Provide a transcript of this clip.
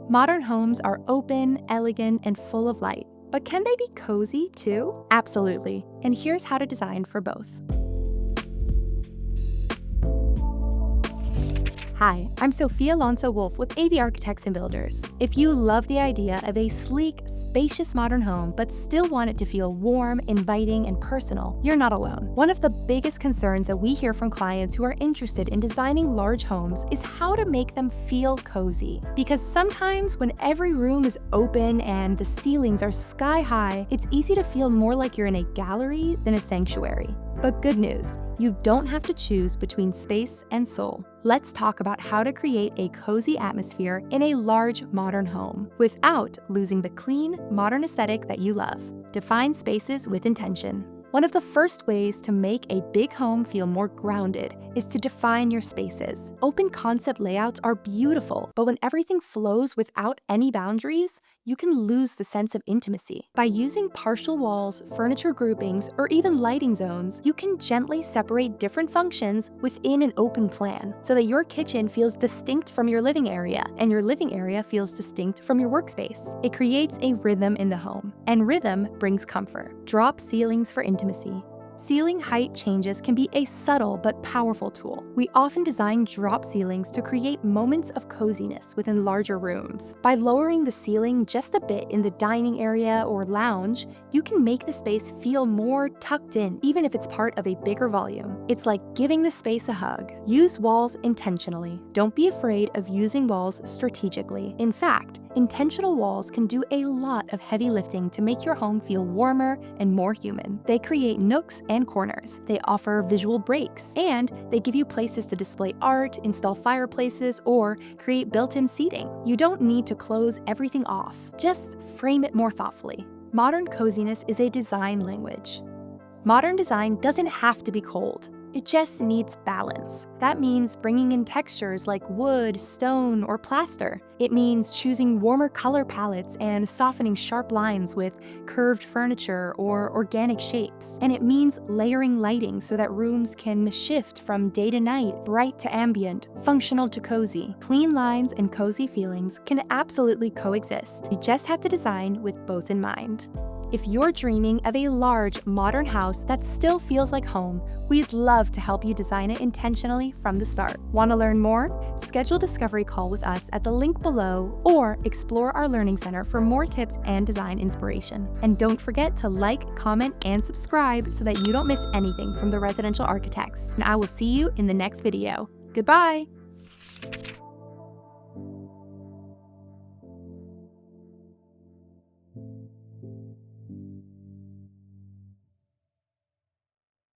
Modern homes are open, elegant, and full of light. But can they be cozy too? Absolutely. And here's how to design for both. Hi, I'm Sofia Alonso Wolf with AV Architects and Builders. If you love the idea of a sleek, spacious modern home but still want it to feel warm, inviting, and personal, you're not alone. One of the biggest concerns that we hear from clients who are interested in designing large homes is how to make them feel cozy. Because sometimes when every room is open and the ceilings are sky high, it's easy to feel more like you're in a gallery than a sanctuary. But good news, you don't have to choose between space and soul. Let's talk about how to create a cozy atmosphere in a large modern home without losing the clean, modern aesthetic that you love. Define spaces with intention. One of the first ways to make a big home feel more grounded is to define your spaces. Open concept layouts are beautiful, but when everything flows without any boundaries, you can lose the sense of intimacy. By using partial walls, furniture groupings, or even lighting zones, you can gently separate different functions within an open plan so that your kitchen feels distinct from your living area and your living area feels distinct from your workspace. It creates a rhythm in the home, and rhythm brings comfort. Drop ceilings for intimacy. Ceiling height changes can be a subtle but powerful tool. We often design drop ceilings to create moments of coziness within larger rooms. By lowering the ceiling just a bit in the dining area or lounge, you can make the space feel more tucked in, even if it's part of a bigger volume. It's like giving the space a hug. Use walls intentionally. Don't be afraid of using walls strategically. In fact, intentional walls can do a lot of heavy lifting to make your home feel warmer and more human. They create nooks and corners. They offer visual breaks, and they give you places to display art, install fireplaces, or create built-in seating. You don't need to close everything off. Just frame it more thoughtfully. Modern coziness is a design language. Modern design doesn't have to be cold. It just needs balance. That means bringing in textures like wood, stone, or plaster. It means choosing warmer color palettes and softening sharp lines with curved furniture or organic shapes. And it means layering lighting so that rooms can shift from day to night, bright to ambient, functional to cozy. Clean lines and cozy feelings can absolutely coexist. You just have to design with both in mind. If you're dreaming of a large, modern house that still feels like home, we'd love to help you design it intentionally from the start. Want to learn more? Schedule a discovery call with us at the link below or explore our Learning Center for more tips and design inspiration. And don't forget to like, comment, and subscribe so that you don't miss anything from the Residential Architects. And I will see you in the next video. Goodbye!